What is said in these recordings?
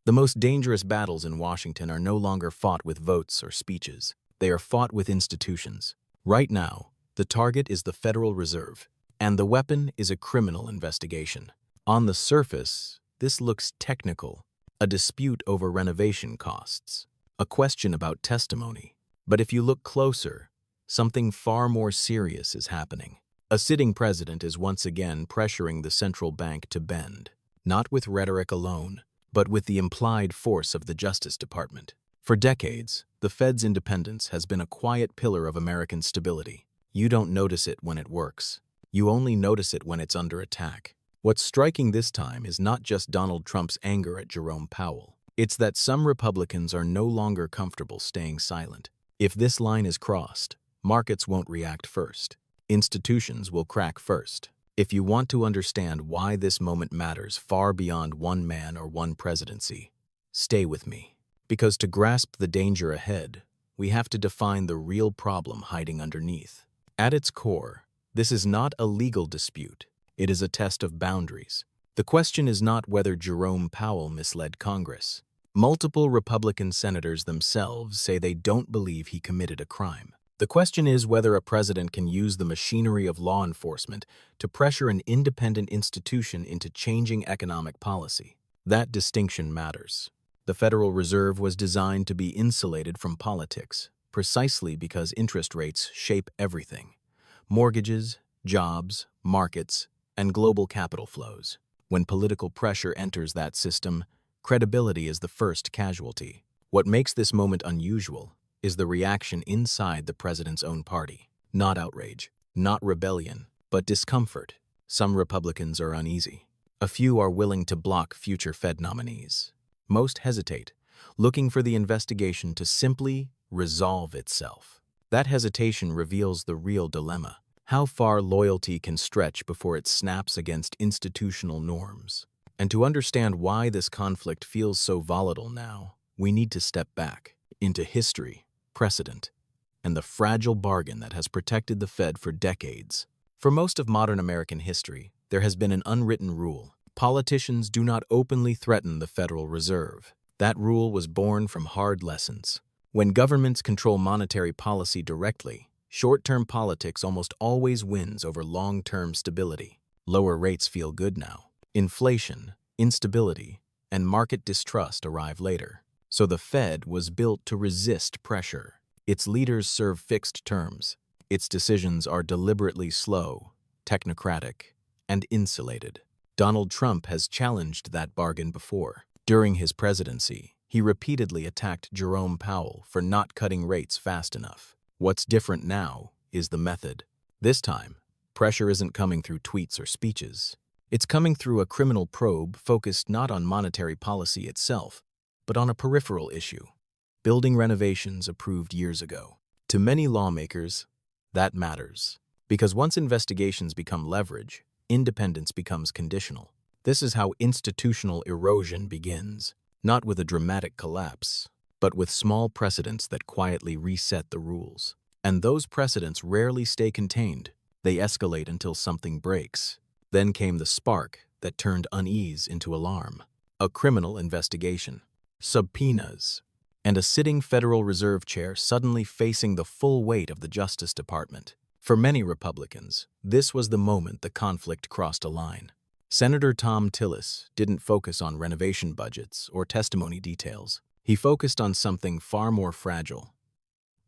The most dangerous battles in Washington are no longer fought with votes or speeches. They are fought with institutions. Right now, the target is the Federal Reserve, and the weapon is a criminal investigation. On the surface, this looks technical, a dispute over renovation costs, a question about testimony. But if you look closer, something far more serious is happening. A sitting president is once again pressuring the central bank to bend, not with rhetoric alone, but with the implied force of the Justice Department. For decades, the Fed's independence has been a quiet pillar of American stability. You don't notice it when it works. You only notice it when it's under attack. What's striking this time is not just Donald Trump's anger at Jerome Powell. It's that some Republicans are no longer comfortable staying silent. If this line is crossed, markets won't react first. Institutions will crack first. If you want to understand why this moment matters far beyond one man or one presidency, stay with me. Because to grasp the danger ahead, we have to define the real problem hiding underneath. At its core, this is not a legal dispute. It is a test of boundaries. The question is not whether Jerome Powell misled Congress. Multiple Republican senators themselves say they don't believe he committed a crime. The question is whether a president can use the machinery of law enforcement to pressure an independent institution into changing economic policy. That distinction matters. The Federal Reserve was designed to be insulated from politics, precisely because interest rates shape everything: mortgages, jobs, markets, and global capital flows. When political pressure enters that system, credibility is the first casualty. What makes this moment unusual is the reaction inside the president's own party. Not outrage, not rebellion, but discomfort. Some Republicans are uneasy. A few are willing to block future Fed nominees. Most hesitate, looking for the investigation to simply resolve itself. That hesitation reveals the real dilemma: how far loyalty can stretch before it snaps against institutional norms. And to understand why this conflict feels so volatile now, we need to step back into history, precedent, and the fragile bargain that has protected the Fed for decades. For most of modern American history, there has been an unwritten rule: politicians do not openly threaten the Federal Reserve. That rule was born from hard lessons. When governments control monetary policy directly, short-term politics almost always wins over long-term stability. Lower rates feel good now. Inflation, instability, and market distrust arrive later. So the Fed was built to resist pressure. Its leaders serve fixed terms. Its decisions are deliberately slow, technocratic, and insulated. Donald Trump has challenged that bargain before. During his presidency, he repeatedly attacked Jerome Powell for not cutting rates fast enough. What's different now is the method. This time, pressure isn't coming through tweets or speeches. It's coming through a criminal probe focused not on monetary policy itself, but on a peripheral issue: building renovations approved years ago. To many lawmakers, that matters, because once investigations become leverage, independence becomes conditional. This is how institutional erosion begins, not with a dramatic collapse, but with small precedents that quietly reset the rules. And those precedents rarely stay contained. They escalate until something breaks. Then came the spark that turned unease into alarm: a criminal investigation, subpoenas, and a sitting Federal Reserve chair suddenly facing the full weight of the Justice Department. For many Republicans, this was the moment the conflict crossed a line. Senator Thom Tillis didn't focus on renovation budgets or testimony details. He focused on something far more fragile: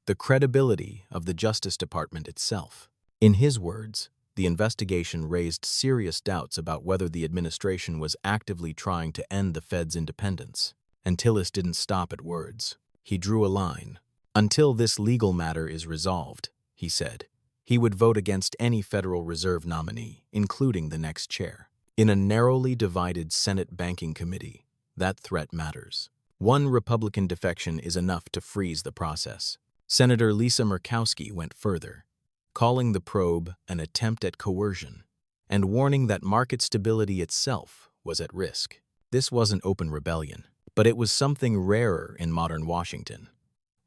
the credibility of the Justice Department itself. In his words, the investigation raised serious doubts about whether the administration was actively trying to end the Fed's independence. And Tillis didn't stop at words. He drew a line. Until this legal matter is resolved, he said, he would vote against any Federal Reserve nominee, including the next chair. In a narrowly divided Senate Banking Committee, that threat matters. One Republican defection is enough to freeze the process. Senator Lisa Murkowski went further, calling the probe an attempt at coercion and warning that market stability itself was at risk. This wasn't open rebellion, but it was something rarer in modern Washington: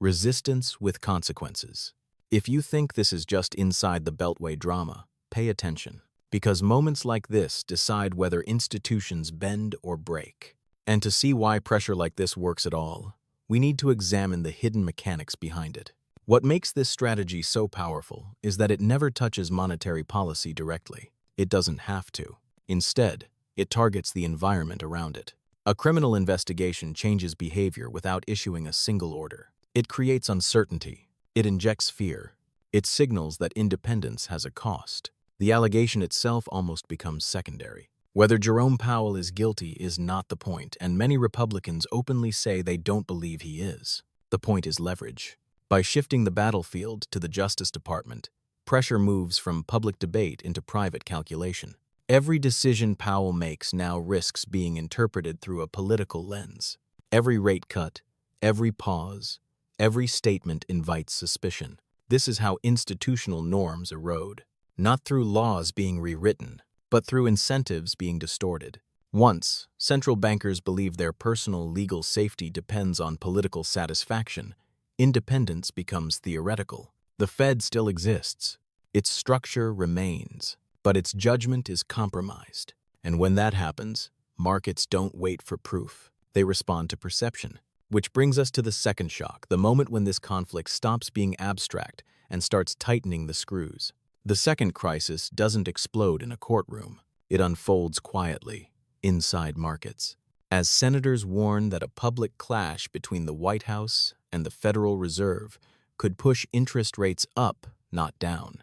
resistance with consequences. If you think this is just inside the Beltway drama, pay attention, because moments like this decide whether institutions bend or break. And to see why pressure like this works at all, we need to examine the hidden mechanics behind it. What makes this strategy so powerful is that it never touches monetary policy directly. It doesn't have to. Instead, it targets the environment around it. A criminal investigation changes behavior without issuing a single order. It creates uncertainty. It injects fear. It signals that independence has a cost. The allegation itself almost becomes secondary. Whether Jerome Powell is guilty is not the point, and many Republicans openly say they don't believe he is. The point is leverage. By shifting the battlefield to the Justice Department, pressure moves from public debate into private calculation. Every decision Powell makes now risks being interpreted through a political lens. Every rate cut, every pause, every statement invites suspicion. This is how institutional norms erode, not through laws being rewritten, but through incentives being distorted. Once, central bankers believed their personal legal safety depends on political satisfaction, independence becomes theoretical. The Fed still exists. Its structure remains, but its judgment is compromised. And when that happens, markets don't wait for proof. They respond to perception. Which brings us to the second shock, the moment when this conflict stops being abstract and starts tightening the screws. The second crisis doesn't explode in a courtroom. It unfolds quietly, inside markets. As senators warn that a public clash between the White House and the Federal Reserve could push interest rates up, not down.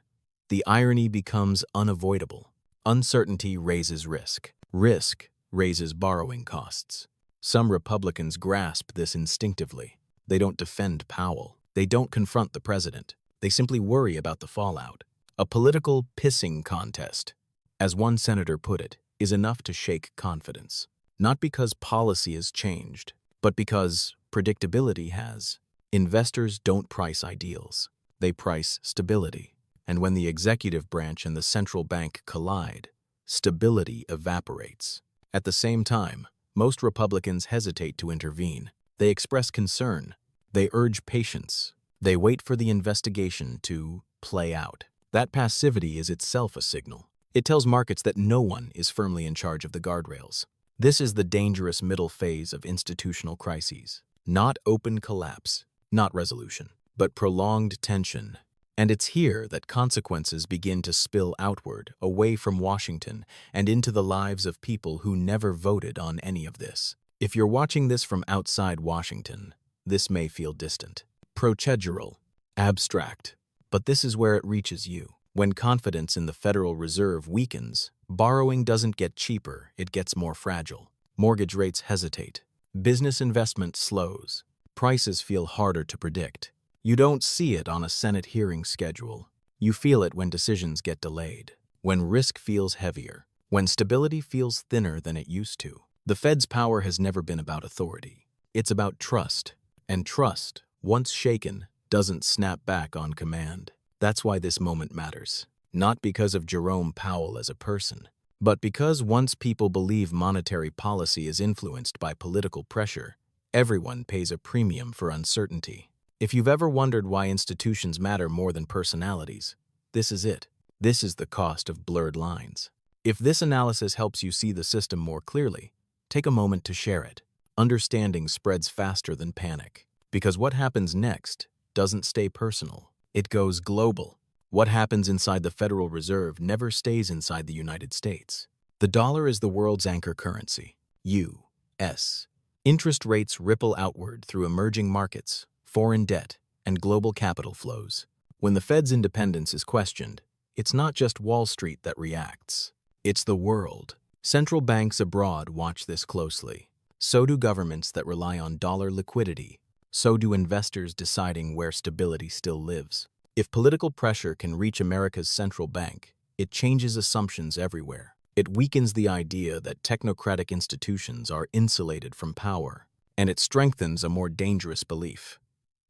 The irony becomes unavoidable. Uncertainty raises risk. Risk raises borrowing costs. Some Republicans grasp this instinctively. They don't defend Powell. They don't confront the president. They simply worry about the fallout. A political pissing contest, as one senator put it, is enough to shake confidence. Not because policy has changed, but because predictability has. Investors don't price ideals. They price stability. And when the executive branch and the central bank collide, stability evaporates. At the same time, most Republicans hesitate to intervene. They express concern. They urge patience. They wait for the investigation to play out. That passivity is itself a signal. It tells markets that no one is firmly in charge of the guardrails. This is the dangerous middle phase of institutional crises. Not open collapse, not resolution, but prolonged tension. And it's here that consequences begin to spill outward, away from Washington, and into the lives of people who never voted on any of this. If you're watching this from outside Washington, this may feel distant, procedural, abstract, but this is where it reaches you. When confidence in the Federal Reserve weakens, borrowing doesn't get cheaper, it gets more fragile. Mortgage rates hesitate. Business investment slows. Prices feel harder to predict. You don't see it on a Senate hearing schedule. You feel it when decisions get delayed, when risk feels heavier, when stability feels thinner than it used to. The Fed's power has never been about authority. It's about trust. And trust, once shaken, doesn't snap back on command. That's why this moment matters. Not because of Jerome Powell as a person, but because once people believe monetary policy is influenced by political pressure, everyone pays a premium for uncertainty. If you've ever wondered why institutions matter more than personalities, this is it. This is the cost of blurred lines. If this analysis helps you see the system more clearly, take a moment to share it. Understanding spreads faster than panic, because what happens next doesn't stay personal. It goes global. What happens inside the Federal Reserve never stays inside the United States. The dollar is the world's anchor currency, U.S. Interest rates ripple outward through emerging markets, foreign debt, and global capital flows. When the Fed's independence is questioned, it's not just Wall Street that reacts. It's the world. Central banks abroad watch this closely. So do governments that rely on dollar liquidity. So do investors deciding where stability still lives. If political pressure can reach America's central bank, it changes assumptions everywhere. It weakens the idea that technocratic institutions are insulated from power, and it strengthens a more dangerous belief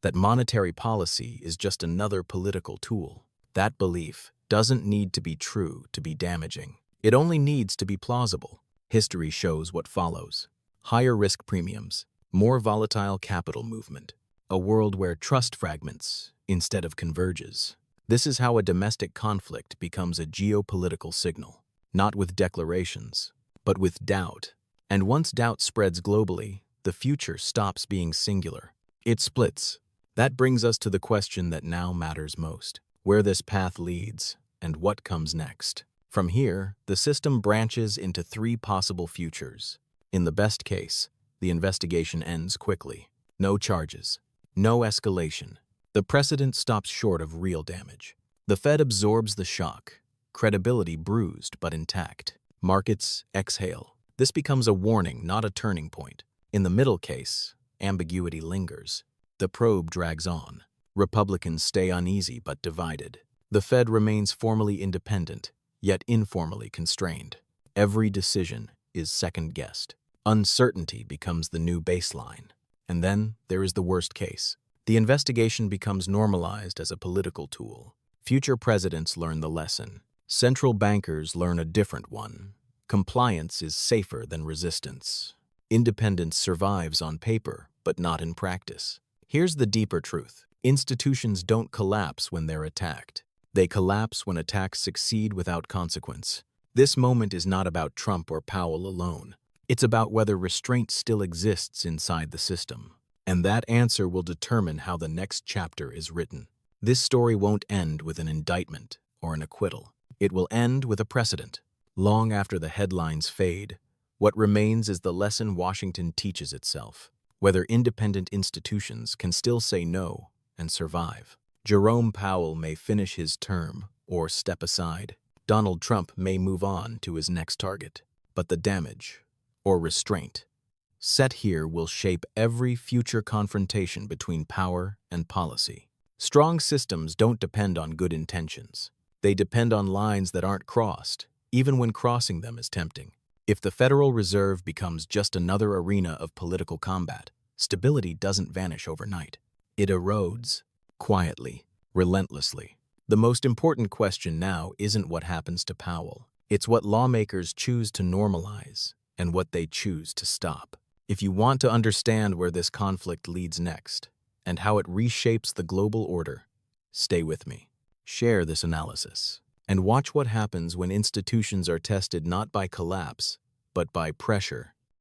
that monetary policy is just another political tool. That belief doesn't need to be true to be damaging. It only needs to be plausible. History shows what follows. Higher risk premiums, more volatile capital movement, a world where trust fragments instead of converges. This is how a domestic conflict becomes a geopolitical signal, not with declarations, but with doubt. And once doubt spreads globally, the future stops being singular. It splits. That brings us to the question that now matters most: where this path leads and what comes next. From here, the system branches into three possible futures. In the best case, the investigation ends quickly. No charges, no escalation. The precedent stops short of real damage. The Fed absorbs the shock, credibility bruised but intact. Markets exhale. This becomes a warning, not a turning point. In the middle case, ambiguity lingers. The probe drags on. Republicans stay uneasy but divided. The Fed remains formally independent, yet informally constrained. Every decision is second-guessed. Uncertainty becomes the new baseline. And then there is the worst case. The investigation becomes normalized as a political tool. Future presidents learn the lesson. Central bankers learn a different one. Compliance is safer than resistance. Independence survives on paper, but not in practice. Here's the deeper truth. Institutions don't collapse when they're attacked. They collapse when attacks succeed without consequence. This moment is not about Trump or Powell alone. It's about whether restraint still exists inside the system. And that answer will determine how the next chapter is written. This story won't end with an indictment or an acquittal. It will end with a precedent. Long after the headlines fade, what remains is the lesson Washington teaches itself: whether independent institutions can still say no and survive. Jerome Powell may finish his term or step aside. Donald Trump may move on to his next target. But the damage, or restraint, set here will shape every future confrontation between power and policy. Strong systems don't depend on good intentions. They depend on lines that aren't crossed, even when crossing them is tempting. If the Federal Reserve becomes just another arena of political combat, stability doesn't vanish overnight. It erodes, quietly, relentlessly. The most important question now isn't what happens to Powell. It's what lawmakers choose to normalize and what they choose to stop. If you want to understand where this conflict leads next and how it reshapes the global order, stay with me. Share this analysis and watch what happens when institutions are tested not by collapse, but by pressure